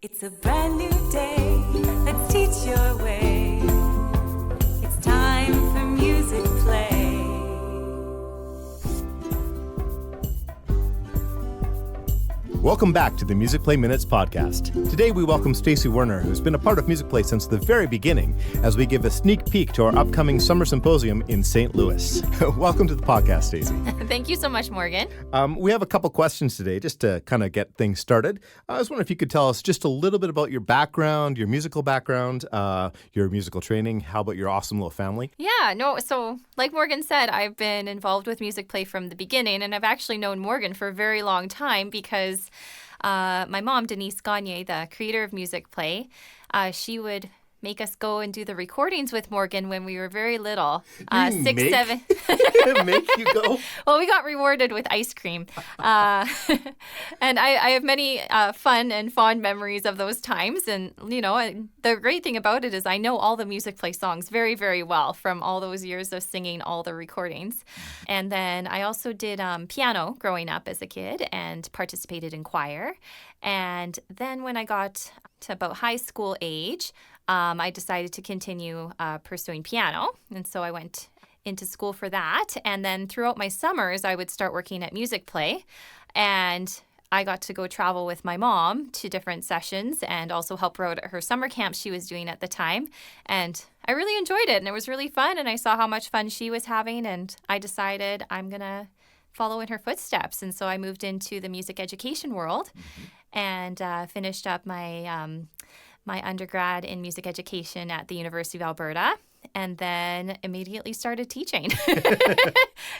It's a brand new day, let's teach your way. It's time for Music Play. Welcome back to the Music Play Minutes podcast. Today we welcome Stacy Werner, who's been a part of Music Play since the very beginning, as we give a sneak peek to our upcoming summer symposium in St. Louis. Welcome to the podcast, Stacy. Thank you so much, Morgan. We have a couple questions today just to kind of get things started. I was wondering if you could tell us just a little bit about your background, your musical background, your musical training. How about your awesome little family? So like Morgan said, I've been involved with Music Play from the beginning, and I've actually known Morgan for a very long time because my mom, Denise Gagne, the creator of Music Play, she would make us go and do the recordings with Morgan when we were very little. Make you go? Well, we got rewarded with ice cream. And I have many fun and fond memories of those times. And, you know, the great thing about it is I know all the Music Play songs very, very well from all those years of singing all the recordings. And then I also did piano growing up as a kid and participated in choir. And then when I got to about high school age, I decided to continue pursuing piano. And so I went into school for that. And then throughout my summers, I would start working at Music Play. And I got to go travel with my mom to different sessions and also help her out at her summer camp she was doing at the time. And I really enjoyed it. And it was really fun. And I saw how much fun she was having. And I decided I'm going to follow in her footsteps. And so I moved into the music education world and finished up my my undergrad in music education at the University of Alberta, and then immediately started teaching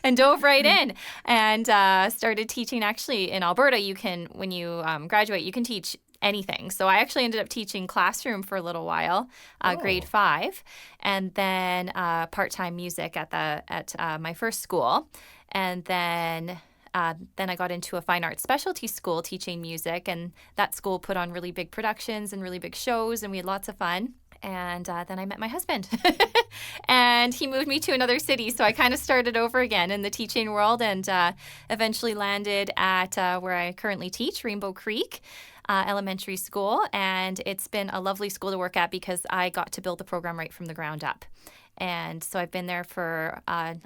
and dove right in and started teaching. Actually, in Alberta, you can, when you graduate, you can teach anything. So I actually ended up teaching classroom for a little while, grade 5, and then part-time music at my first school, and then I got into a fine arts specialty school teaching music, and that school put on really big productions and really big shows, and we had lots of fun. And then I met my husband, and he moved me to another city, so I kind of started over again in the teaching world and eventually landed at where I currently teach, Rainbow Creek Elementary School, and it's been a lovely school to work at because I got to build the program right from the ground up. And so I've been there for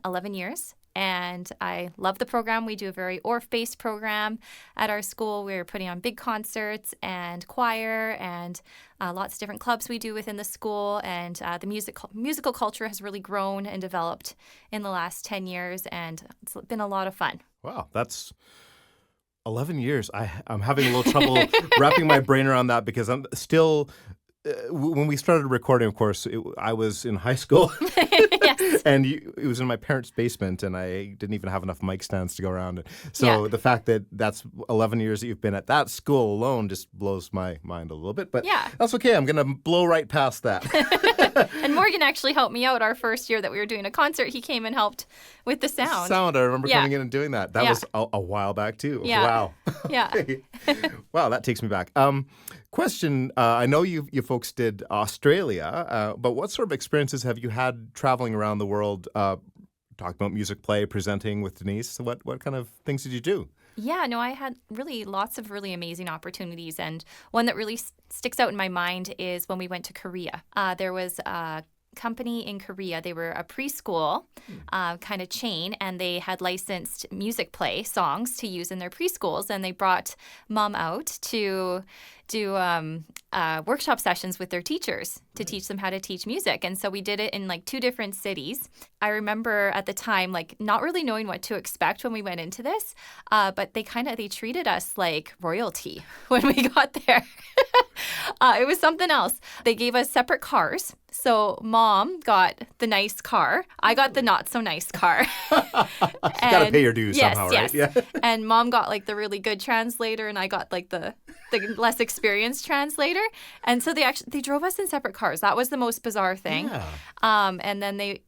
11 years. And I love the program. We do a very ORF-based program at our school. We're putting on big concerts and choir and lots of different clubs we do within the school. And the musical culture has really grown and developed in the last 10 years. And it's been a lot of fun. Wow, that's 11 years. I'm having a little trouble wrapping my brain around that because I'm still... when we started recording, of course, I was in high school. Yes. And it was in my parents' basement, and I didn't even have enough mic stands to go around. So the fact that that's 11 years that you've been at that school alone just blows my mind a little bit. But that's okay. I'm going to blow right past that. And Morgan actually helped me out our first year that we were doing a concert. He came and helped with the sound. I remember coming in and doing that. That was a while back, too. Yeah. Wow. Yeah. Wow, that takes me back. Question, I know you folks did Australia, but what sort of experiences have you had traveling around the world, talking about Music Play, presenting with Denise? What kind of things did you do? Yeah, no, I had really lots of really amazing opportunities. And one that really sticks out in my mind is when we went to Korea. There was a company in Korea. They were a preschool kind of chain, and they had licensed Music Play songs to use in their preschools. And they brought Mom out to do workshop sessions with their teachers to teach them how to teach music. And so we did it in like 2 different cities. I remember at the time, like not really knowing what to expect when we went into this, but they treated us like royalty when we got there. It was something else. They gave us separate cars. So Mom got the nice car. I got the not so nice car. Gotta pay your dues somehow, right? Yes. Yeah. And Mom got like the really good translator, and I got like the less experienced translator. And so they drove us in separate cars. That was the most bizarre thing. Yeah. And then they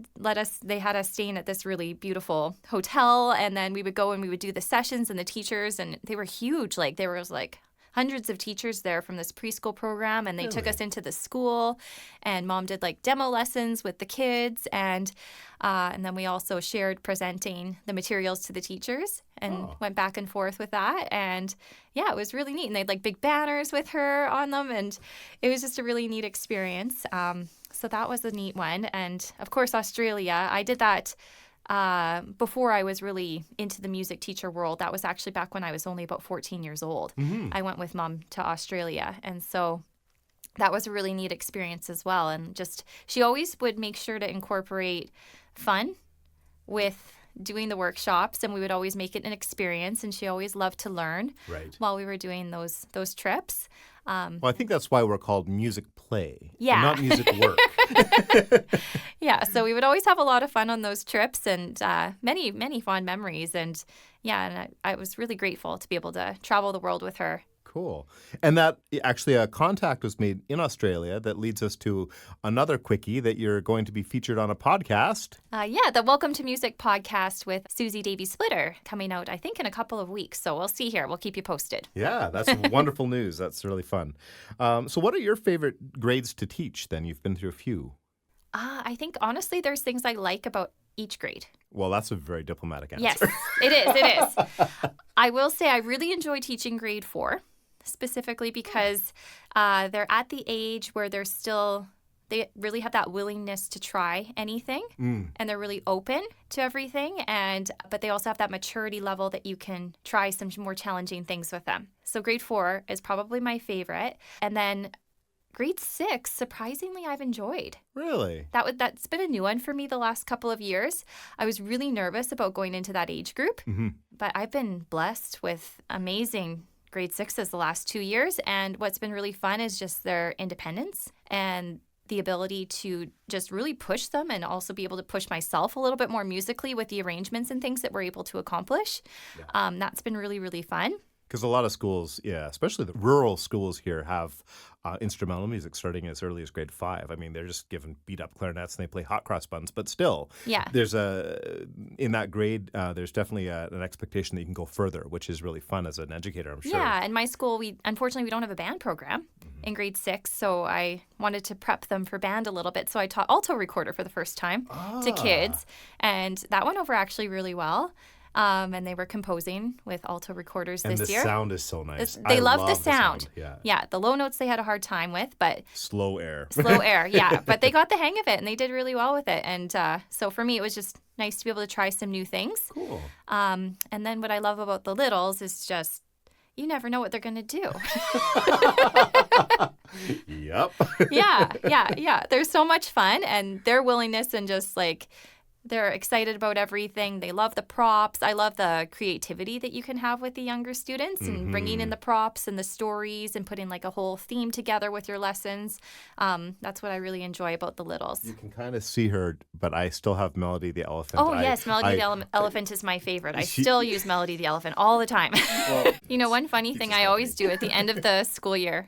had us staying at this really beautiful hotel, and then we would go and we would do the sessions and the teachers, and they were huge. Like there was like hundreds of teachers there from this preschool program, and they took us into the school, and Mom did like demo lessons with the kids, and then we also shared presenting the materials to the teachers and went back and forth with that. And yeah, it was really neat. And they had like big banners with her on them, and it was just a really neat experience. So that was a neat one. And of course, Australia, I did that before I was really into the music teacher world. That was actually back when I was only about 14 years old. I went with Mom to Australia. And so that was a really neat experience as well. And just, she always would make sure to incorporate fun with doing the workshops, and we would always make it an experience. And she always loved to learn while we were doing those trips. Well, I think that's why we're called Musicplay, Yeah. not music work. Yeah, so we would always have a lot of fun on those trips, and many, many fond memories. And yeah, and I was really grateful to be able to travel the world with her. Cool. And that actually a contact was made in Australia that leads us to another quickie that you're going to be featured on a podcast. Yeah, the Welcome to Music podcast with Susie Davy-Splitter coming out, I think, in a couple of weeks. So we'll see here. We'll keep you posted. Yeah, that's wonderful news. That's really fun. So what are your favorite grades to teach then? You've been through a few. I think, honestly, there's things I like about each grade. Well, that's a very diplomatic answer. Yes, it is. It is. I will say I really enjoy teaching grade 4. Specifically because they're at the age where they really have that willingness to try anything, and they're really open to everything, but they also have that maturity level that you can try some more challenging things with them. So grade 4 is probably my favorite. And then grade 6, surprisingly, I've enjoyed. Really? That's been a new one for me the last couple of years. I was really nervous about going into that age group, but I've been blessed with amazing grade 6s the last 2 years. And what's been really fun is just their independence and the ability to just really push them, and also be able to push myself a little bit more musically with the arrangements and things that we're able to accomplish. Yeah. That's been really, really fun. Because a lot of schools, especially the rural schools here, have instrumental music starting as early as grade 5. I mean, they're just given beat-up clarinets and they play hot cross buns. But still, there's in that grade, there's definitely an expectation that you can go further, which is really fun as an educator, I'm sure. Yeah, in my school, unfortunately, we don't have a band program in grade 6, so I wanted to prep them for band a little bit. So I taught alto recorder for the first time to kids, and that went over actually really well. And they were composing with alto recorders this year. And the sound is so nice. They love the sound. Yeah, the low notes they had a hard time with, but... Slow air, yeah. But they got the hang of it, and they did really well with it. And so for me, it was just nice to be able to try some new things. Cool. And then what I love about the littles is just, you never know what they're going to do. Yep. Yeah. They're so much fun, and their willingness and just like... They're excited about everything. They love the props. I love the creativity that you can have with the younger students, and bringing in the props and the stories and putting like a whole theme together with your lessons. That's what I really enjoy about the littles. You can kind of see her, but I still have Melody the elephant. Oh, yes. Melody the elephant is my favorite. I still use Melody the elephant all the time. Well, one funny thing I always do at the end of the school year,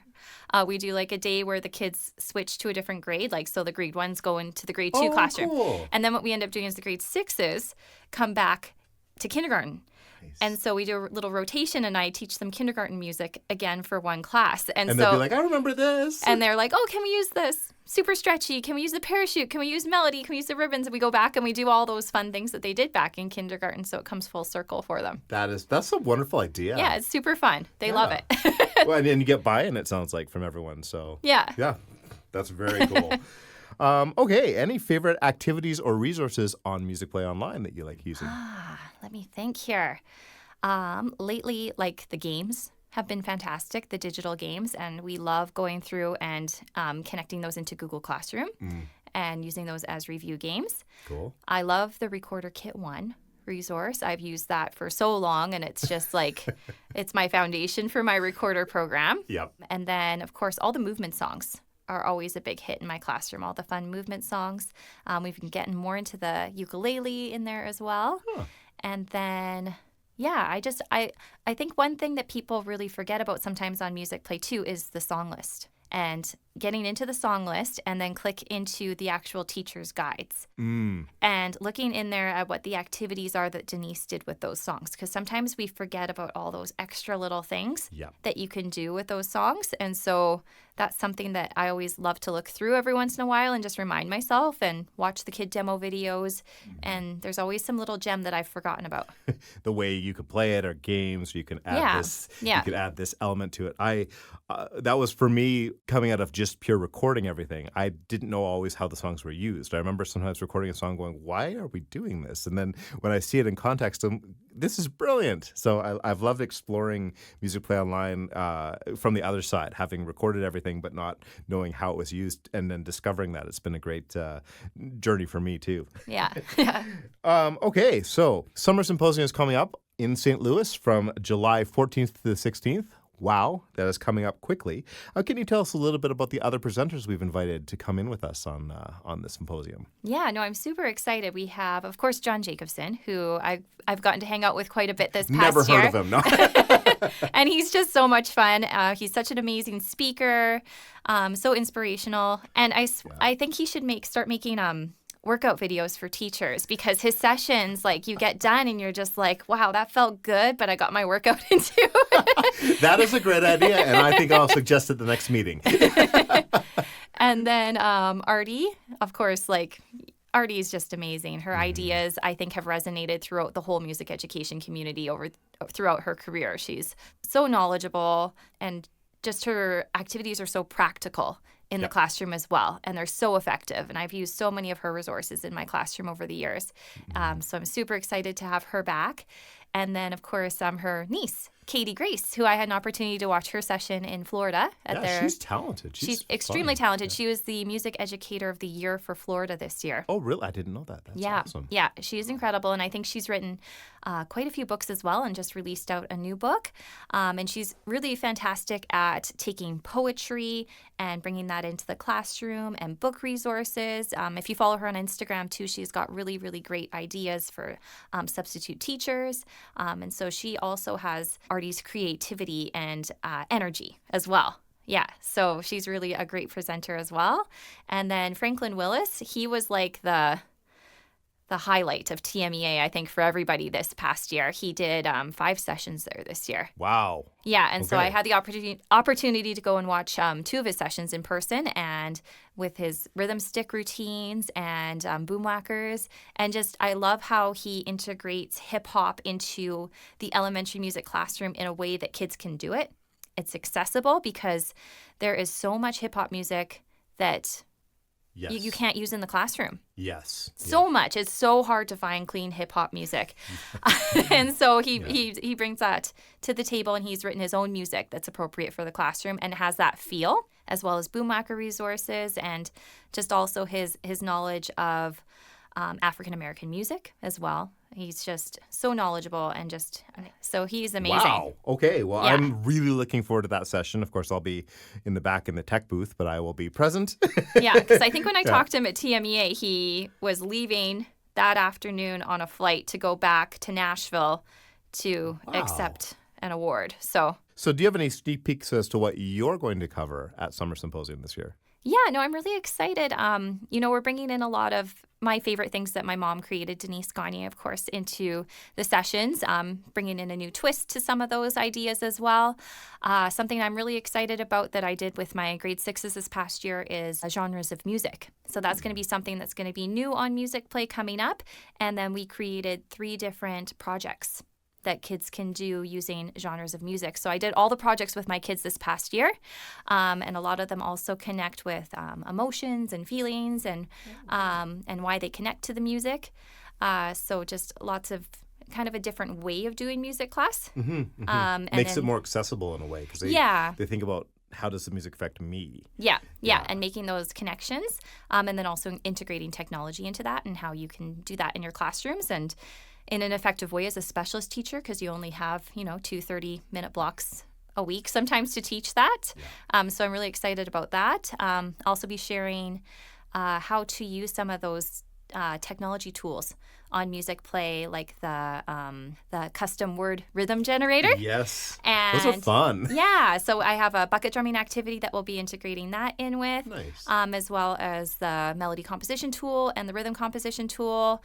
we do like a day where the kids switch to a different grade. Like, so the grade 1s go into the grade 2 classroom. Cool. And then what we end up doing is the grade 6s come back to kindergarten. Nice. And so we do a little rotation, and I teach them kindergarten music again for one class. And so they'll be like, I remember this. And they're like, oh, can we use this? Super stretchy. Can we use the parachute? Can we use melody? Can we use the ribbons? And we go back and we do all those fun things that they did back in kindergarten. So it comes full circle for them. That's a wonderful idea. Yeah, it's super fun. They love it. Well, and you get buy-in, it sounds like, from everyone. So yeah, that's very cool. Okay, any favorite activities or resources on Musicplay Online that you like using? Let me think here. Lately, like the games have been fantastic, the digital games, and we love going through and connecting those into Google Classroom and using those as review games. Cool. I love the Recorder Kit 1 resource. I've used that for so long, and it's just like, it's my foundation for my recorder program. Yep. And then, of course, all the movement songs are always a big hit in my classroom, all the fun movement songs. We've been getting more into the ukulele in there as well. Huh. And then... yeah, I think one thing that people really forget about sometimes on Musicplay too is the song list. and getting into the song list and then click into the actual teacher's guides and looking in there at what the activities are that Denise did with those songs. Because sometimes we forget about all those extra little things that you can do with those songs. And so that's something that I always love to look through every once in a while and just remind myself and watch the kid demo videos. And there's always some little gem that I've forgotten about. The way you could play it, or games, or you can add this. You could add this element to it. That was for me coming out of just pure recording everything. I didn't know always how the songs were used. I remember sometimes recording a song going, why are we doing this? And then when I see it in context, this is brilliant. So I've loved exploring Musicplay Online from the other side, having recorded everything but not knowing how it was used, and then discovering that. It's been a great journey for me too. Yeah. Okay, so Summer Symposium is coming up in St. Louis from July 14th to the 16th. Wow, that is coming up quickly. Can you tell us a little bit about the other presenters we've invited to come in with us on the symposium? Yeah, no, I'm super excited. We have, of course, John Jacobson, who I've gotten to hang out with quite a bit this past year. Never heard of him, no. And he's just so much fun. He's such an amazing speaker, so inspirational. And I think he should start making workout videos for teachers, because his sessions, like, you get done and you're just like, wow, that felt good, but I got my workout into. That is a great idea, and I think I'll suggest at the next meeting. And then Artie, of course, Artie is just amazing. Her ideas, I think, have resonated throughout the whole music education community throughout her career. She's so knowledgeable, and just her activities are so practical in the classroom as well, and they're so effective. And I've used so many of her resources in my classroom over the years. So I'm super excited to have her back. And then, of course, her niece, Katie Grace, who I had an opportunity to watch her session in Florida. She's talented. She's extremely talented. She was the Music Educator of the Year for Florida this year. Oh, really? I didn't know that. That's awesome. Yeah, she's incredible. And I think she's written quite a few books as well, and just released out a new book. And she's really fantastic at taking poetry and bringing that into the classroom, and book resources. If you follow her on Instagram too, she's got really, really great ideas for substitute teachers. And so she also has Artie's creativity and energy as well. Yeah, so she's really a great presenter as well. And then Franklin Willis, he was like the highlight of TMEA, I think, for everybody this past year. He did 5 sessions there this year. Wow. Yeah, and so I had the opportunity to go and watch 2 of his sessions in person, and with his rhythm stick routines and boomwhackers. And just, I love how he integrates hip hop into the elementary music classroom in a way that kids can do it. It's accessible, because there is so much hip hop music that you can't use in the classroom. Yes. So much. It's so hard to find clean hip hop music. And so he brings that to the table, and he's written his own music that's appropriate for the classroom and has that feel, as well as boomwhacker resources, and just also his knowledge of African American music as well. He's just so knowledgeable, and so he's amazing. Wow. Okay. Well, I'm really looking forward to that session. Of course, I'll be in the back in the tech booth, but I will be present. Yeah, because I think when I talked to him at TMEA, he was leaving that afternoon on a flight to go back to Nashville to accept an award. So do you have any sneak peeks as to what you're going to cover at Summer Symposium this year? Yeah, no, I'm really excited. We're bringing in a lot of my favorite things that my mom created, Denise Gagne, of course, into the sessions, bringing in a new twist to some of those ideas as well. Something I'm really excited about that I did with my grade 6s this past year is genres of music. So that's going to be something that's going to be new on Musicplay coming up. And then we created 3 different projects that kids can do using genres of music. So I did all the projects with my kids this past year, and a lot of them also connect with emotions and feelings and why they connect to the music. So just lots of kind of a different way of doing music class. Makes it more accessible in a way, because they think about, how does the music affect me? Yeah, and making those connections, and then also integrating technology into that, and how you can do that in your classrooms and in an effective way as a specialist teacher, because you only have 2 30-minute blocks a week sometimes to teach that. So I'm really excited about that. Also be sharing how to use some of those technology tools on Musicplay, like the custom word rhythm generator. Yes. And Those are fun. Yeah, so I have a bucket drumming activity that we'll be integrating that in with, Nice. as well as the melody composition tool and the rhythm composition tool.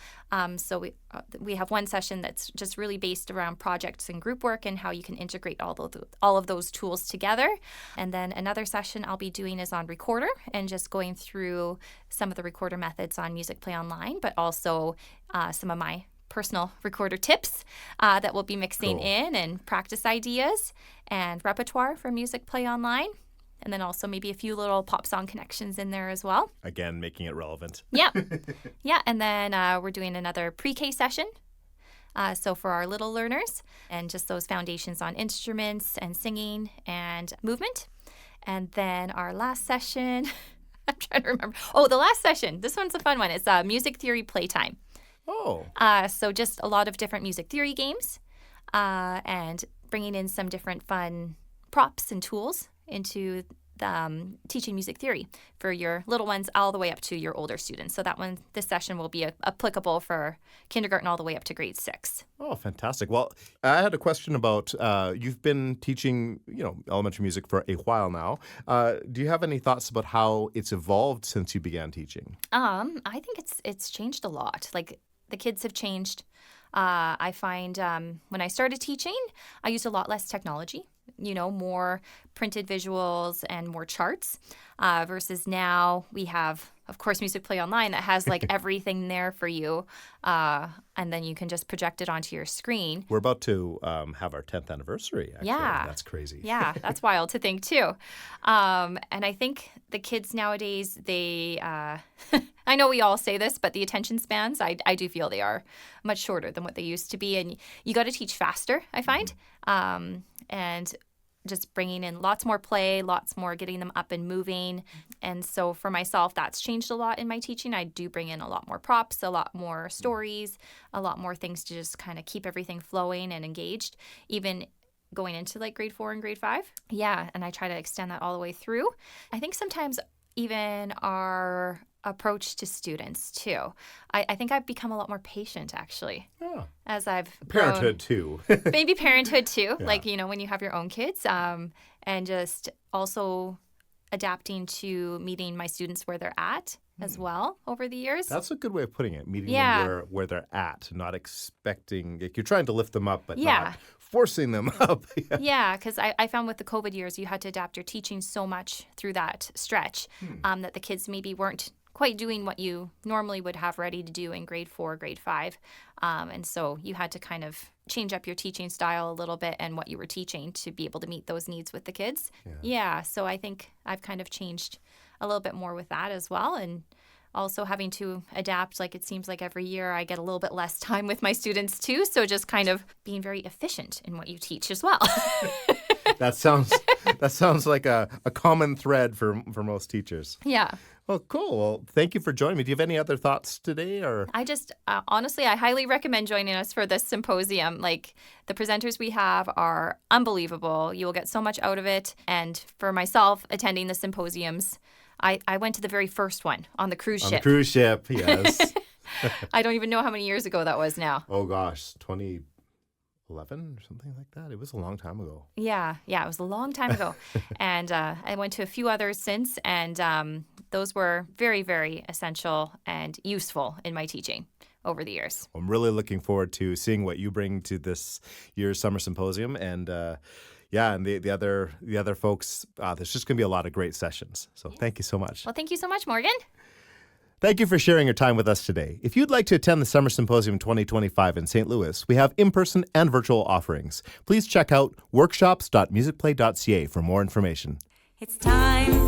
So we have one session that's just really based around projects and group work and how you can integrate all of those tools together. And then another session I'll be doing is on recorder and just going through some of the recorder methods on Musicplay Online, but also some of my personal recorder tips that we'll be mixing in, and practice ideas and repertoire for Musicplay Online. And then also maybe a few little pop song connections in there as well. Again, making it relevant. Yeah. Yeah. And then we're doing another pre-K session. So for our little learners, and just those foundations on instruments and singing and movement. And then our last session, I'm trying to remember. Oh, the last session. This one's a fun one. It's music theory playtime. Oh. So just a lot of different music theory games, and bringing in some different fun props and tools into the, teaching music theory for your little ones all the way up to your older students. So this session will be applicable for kindergarten all the way up to grade 6. Oh, fantastic. Well, I had a question about, you've been teaching, elementary music for a while now. Do you have any thoughts about how it's evolved since you began teaching? I think it's changed a lot. Like, the kids have changed. I find when I started teaching, I used a lot less technology, more printed visuals and more charts, versus now we have, of course, Musicplay Online that has like everything there for you, and then you can just project it onto your screen. We're about to have our 10th anniversary, actually. Yeah. That's crazy. Yeah, that's wild to think too. And I think the kids nowadays, they, I know we all say this, but the attention spans, I do feel they are much shorter than what they used to be. And you got to teach faster, I find. And just bringing in lots more play, lots more getting them up and moving. And so for myself, that's changed a lot in my teaching. I do bring in a lot more props, a lot more stories, a lot more things to just kind of keep everything flowing and engaged, even going into like grade 4 and grade 5. Yeah, and I try to extend that all the way through. I think sometimes even our approach to students too. I think I've become a lot more patient, actually, as I've Parenthood too. Maybe parenthood too, Yeah. like, when you have your own kids, and just also adapting to meeting my students where they're at as well over the years. That's a good way of putting it. Meeting Yeah. them where they're at, not expecting, like, you're trying to lift them up, but Yeah. not forcing them up. Yeah, because I found with the COVID years, you had to adapt your teaching so much through that stretch, that the kids maybe weren't quite doing what you normally would have ready to do in grade 4, grade 5. And so you had to kind of change up your teaching style a little bit and what you were teaching to be able to meet those needs with the kids. Yeah, so I think I've kind of changed a little bit more with that as well. And also having to adapt, like, it seems like every year I get a little bit less time with my students too. So just kind of being very efficient in what you teach as well. That sounds like a common thread for most teachers. Yeah. Well, cool. Well, thank you for joining me. Do you have any other thoughts today, or? I just, honestly, I highly recommend joining us for this symposium. Like, the presenters we have are unbelievable. You will get so much out of it. And for myself, attending the symposiums, I went to the very first one on the cruise ship. On the cruise ship, yes. I don't even know how many years ago that was now. Oh, gosh, 2011 or something like that. It was a long time ago. Yeah, it was a long time ago. And I went to a few others since, and those were very, very essential and useful in my teaching over the years. I'm really looking forward to seeing what you bring to this year's summer symposium, and and the other folks. There's just going to be a lot of great sessions. So thank you so much. Well, thank you so much, Morgan. Thank you for sharing your time with us today. If you'd like to attend the Summer Symposium 2025 in St. Louis, we have in-person and virtual offerings. Please check out workshops.musicplay.ca for more information. It's time